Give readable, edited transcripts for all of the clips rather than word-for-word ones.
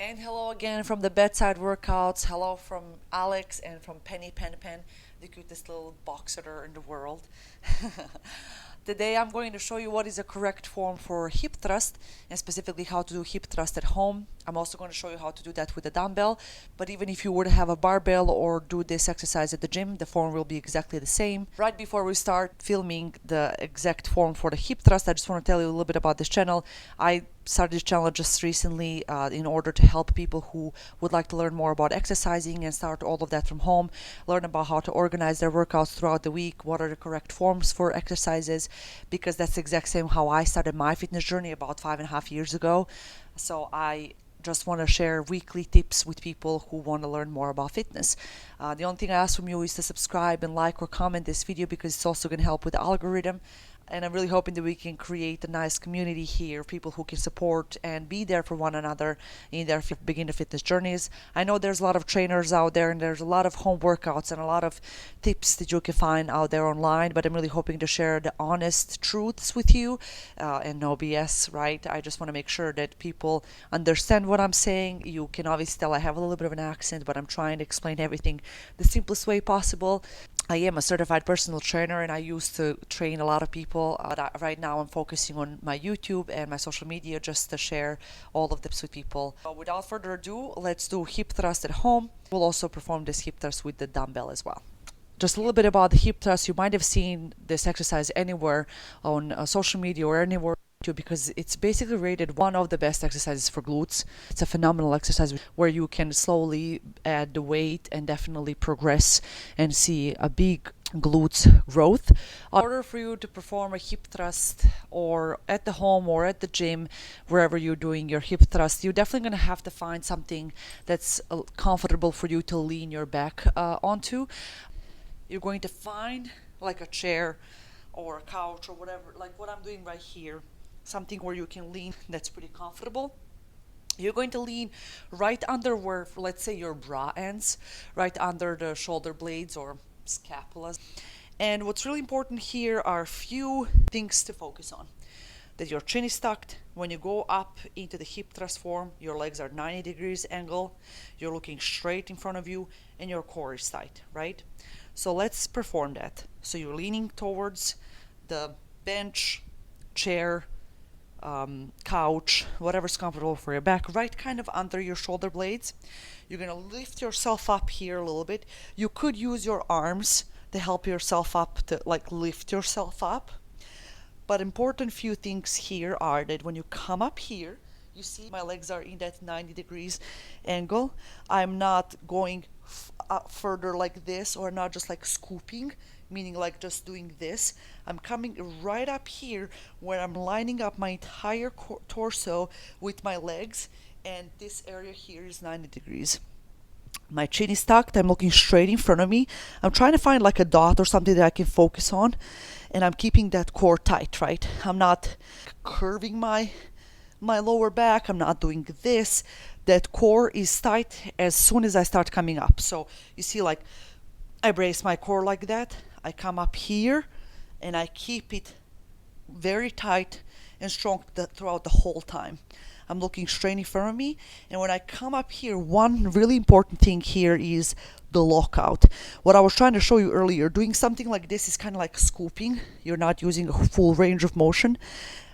And hello again from the bedside workouts. Hello from Alex and from Penny Pen Pen, the cutest little boxer in the world. Today I'm going to show you what is a correct form for hip thrust and specifically how to do hip thrust at home. I'm also going to show you how to do that with a dumbbell, but even if you were to have a barbell or do this exercise at the gym, the form will be exactly the same. Right before we start filming the exact form for the hip thrust, I just want to tell you a little bit about this channel. I started this channel just recently in order to help people who would like to learn more about exercising and start all of that from home, learn about how to organize their workouts throughout the week, what are the correct forms for exercises, because that's the exact same how I started my fitness journey about 5.5 years ago. So I just want to share weekly tips with people who want to learn more about fitness. The only thing I ask from you is to subscribe and like or comment this video because it's also going to help with the algorithm. And I'm really hoping that we can create a nice community here, people who can support and be there for one another in their beginner fitness journeys. I know there's a lot of trainers out there and there's a lot of home workouts and a lot of tips that you can find out there online, but I'm really hoping to share the honest truths with you and no BS, right? I just want to make sure that people understand what I'm saying. You can obviously tell I have a little bit of an accent, but I'm trying to explain everything the simplest way possible. I am a certified personal trainer and I used to train a lot of people. But right now I'm focusing on my YouTube and my social media just to share all of this with people. Without further ado, let's do hip thrust at home. We'll also perform this hip thrust with the dumbbell as well. Just a little bit about the hip thrust. You might have seen this exercise anywhere on social media or anywhere because it's basically rated one of the best exercises for glutes. It's a phenomenal exercise where you can slowly add the weight and definitely progress and see a big glutes growth. In order for you to perform a hip thrust or at the home or at the gym, wherever you're doing your hip thrust, you're definitely going to have to find something that's comfortable for you to lean your back onto. You're going to find like a chair or a couch or whatever, like what I'm doing right here, something where you can lean that's pretty comfortable. You're going to lean right under where, let's say, your bra ends, right under the shoulder blades or scapulas. And what's really important here are a few things to focus on. That your chin is tucked. When you go up into the hip thrust form, your legs are 90 degrees angle, you're looking straight in front of you, and your core is tight, right? So let's perform that. So you're leaning towards the bench, chair, couch, whatever's comfortable for your back, right kind of under your shoulder blades. You're going to lift yourself up here a little bit. You could use your arms to help yourself up, to like lift yourself up. But important few things here are that when you come up here, you see my legs are in that 90 degrees angle. I'm not going further like this or not just like scooping, meaning like just doing this. I'm coming right up here where I'm lining up my entire torso with my legs, and this area here is 90 degrees. My chin is tucked. I'm looking straight in front of me. I'm trying to find like a dot or something that I can focus on, and I'm keeping that core tight, right? I'm not curving my lower back. I'm not doing this. That core is tight as soon as I start coming up. So you see, like, I brace my core like that. I come up here and I keep it very tight and strong throughout the whole time. I'm looking straight in front of me, and when I come up here, one really important thing here is the lockout. What I was trying to show you earlier, doing something like this is kind of like scooping. You're not using a full range of motion.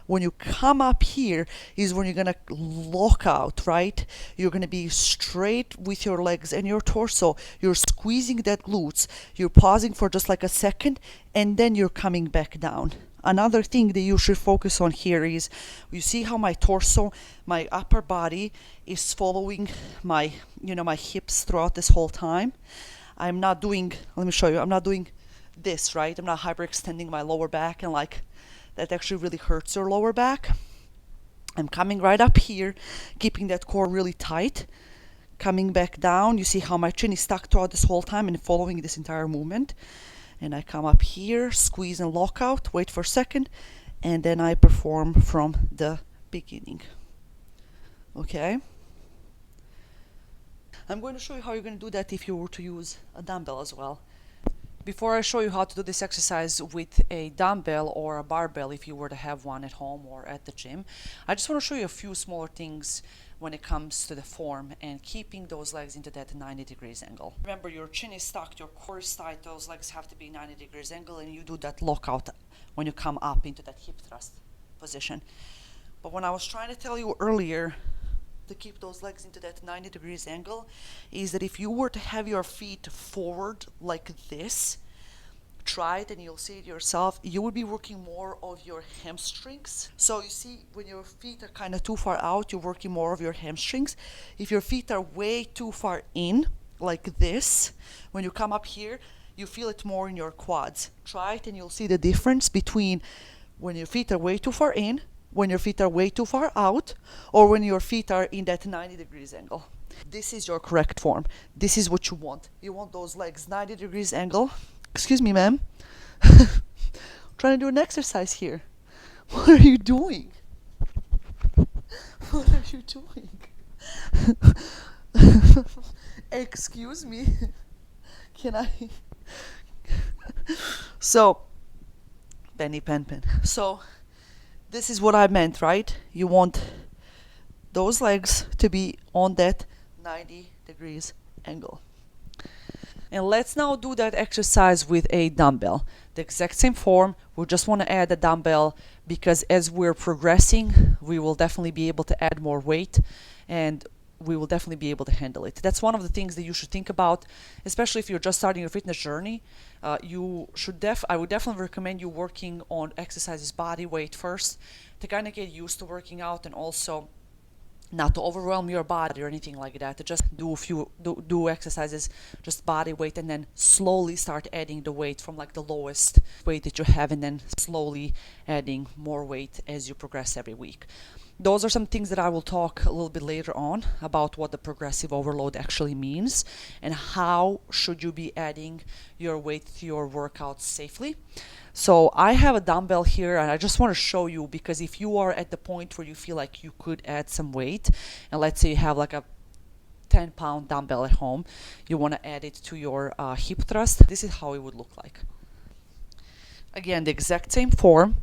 When you come up here is when you're going to lock out, right? You're going to be straight with your legs and your torso. You're squeezing that glutes. You're pausing for just like a second, and then you're coming back down. Another thing that you should focus on here is, you see how my torso, my upper body is following my hips throughout this whole time. I'm not doing, let me show you, I'm not doing this, right? I'm not hyperextending my lower back and like, that actually really hurts your lower back. I'm coming right up here, keeping that core really tight, coming back down. You see how my chin is stuck throughout this whole time and following this entire movement. And I come up here, squeeze and lock out, wait for a second, and then I perform from the beginning. Okay? I'm going to show you how you're going to do that if you were to use a dumbbell as well. Before I show you how to do this exercise with a dumbbell or a barbell, if you were to have one at home or at the gym, I just want to show you a few smaller things when it comes to the form and keeping those legs into that 90 degrees angle. Remember, your chin is tucked, your core is tight, those legs have to be 90 degrees angle, and you do that lockout when you come up into that hip thrust position. But when I was trying to tell you earlier to keep those legs into that 90 degrees angle, is that if you were to have your feet forward like this, try it and you'll see it yourself, you will be working more of your hamstrings. So you see, when your feet are kind of too far out, you're working more of your hamstrings. If your feet are way too far in, like this, when you come up here, you feel it more in your quads. Try it and you'll see the difference between when your feet are way too far in, when your feet are way too far out, or when your feet are in that 90 degrees angle. This is your correct form. This is what you want. You want those legs 90 degrees angle. Excuse me, ma'am. Trying to do an exercise here. What are you doing? What are you doing? Excuse me. Can I? So, penny pen. So, this is what I meant, right? You want those legs to be on that 90 degrees angle. And let's now do that exercise with a dumbbell. The exact same form. We just want to add a dumbbell because as we're progressing, we will definitely be able to add more weight and we will definitely be able to handle it. That's one of the things that you should think about, especially if you're just starting your fitness journey. I would definitely recommend you working on exercises body weight first to kind of get used to working out and also not to overwhelm your body or anything like that. To just do exercises, just body weight, and then slowly start adding the weight from like the lowest weight that you have, and then slowly adding more weight as you progress every week. Those are some things that I will talk a little bit later on about what the progressive overload actually means and how should you be adding your weight to your workouts safely. So I have a dumbbell here and I just want to show you, because if you are at the point where you feel like you could add some weight, and let's say you have like a 10-pound dumbbell at home, you want to add it to your hip thrust, this is how it would look like. Again, the exact same form.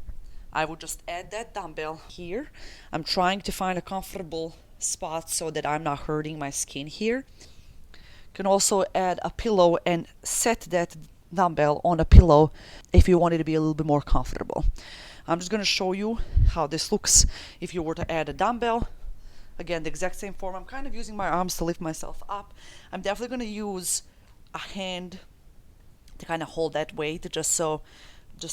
I would just add that dumbbell here. I'm trying to find a comfortable spot so that I'm not hurting my skin here. You can also add a pillow and set that dumbbell on a pillow if you want it to be a little bit more comfortable. I'm just going to show you how this looks if you were to add a dumbbell. Again, the exact same form. I'm kind of using my arms to lift myself up. I'm definitely going to use a hand to kind of hold that weight just so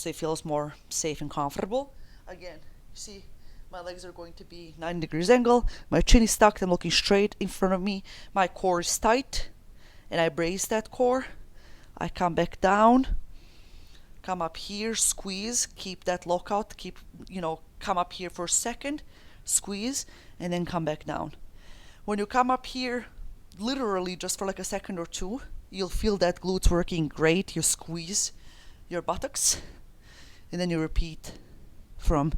it feels more safe and comfortable. Again, you see my legs are going to be 90 degrees angle. My chin is tucked. I'm looking straight in front of me. My core is tight and I brace that core. I come back down, come up here, squeeze, keep that lockout, come up here for a second, squeeze, and then come back down. When you come up here, literally just for like a second or two, you'll feel that glutes working great. You squeeze your buttocks, and then you repeat from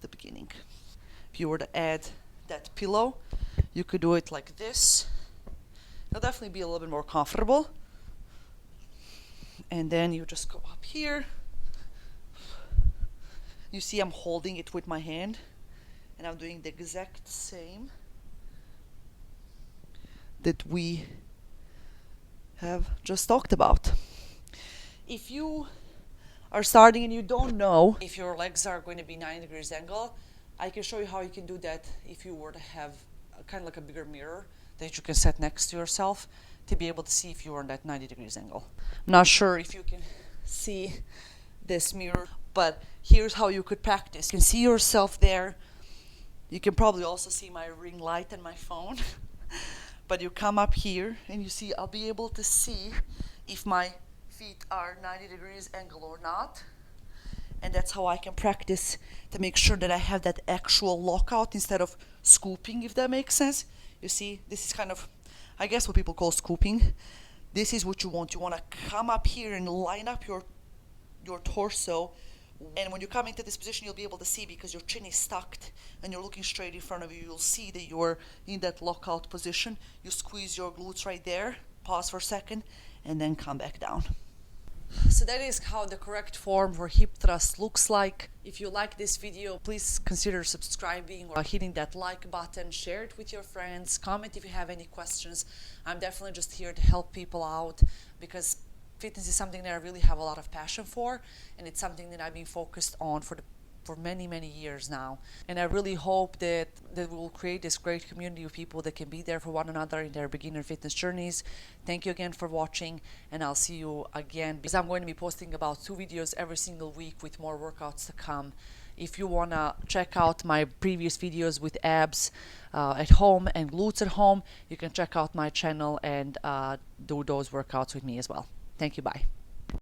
the beginning. If you were to add that pillow, you could do it like this. It'll definitely be a little bit more comfortable. And then you just go up here. You see I'm holding it with my hand, and I'm doing the exact same that we have just talked about. If you are starting and you don't know if your legs are going to be 90 degrees angle, I can show you how you can do that if you were to have kind of like a bigger mirror that you can set next to yourself to be able to see if you are in that 90 degrees angle. I'm not sure if you can see this mirror, but here's how you could practice. You can see yourself there. You can probably also see my ring light and my phone. But you come up here and you see I'll be able to see if my feet are 90 degrees angle or not. And that's how I can practice to make sure that I have that actual lockout instead of scooping, if that makes sense. You see, this is kind of, I guess, what people call scooping. This is what you want. You want to come up here and line up your torso. And when you come into this position, you'll be able to see, because your chin is tucked and you're looking straight in front of you, you'll see that you're in that lockout position. You squeeze your glutes right there, pause for a second, and then come back down. So that is how the correct form for hip thrust looks like. If you like this video, please consider subscribing or hitting that like button, share it with your friends, comment if you have any questions. I'm definitely just here to help people out because fitness is something that I really have a lot of passion for, and it's something that I've been focused on for many years now. And I really hope that we'll create this great community of people that can be there for one another in their beginner fitness journeys. Thank you again for watching, and I'll see you again because I'm going to be posting about 2 videos every single week with more workouts to come. If you want to check out my previous videos with abs at home and glutes at home, you can check out my channel and do those workouts with me as well. Thank you. Bye.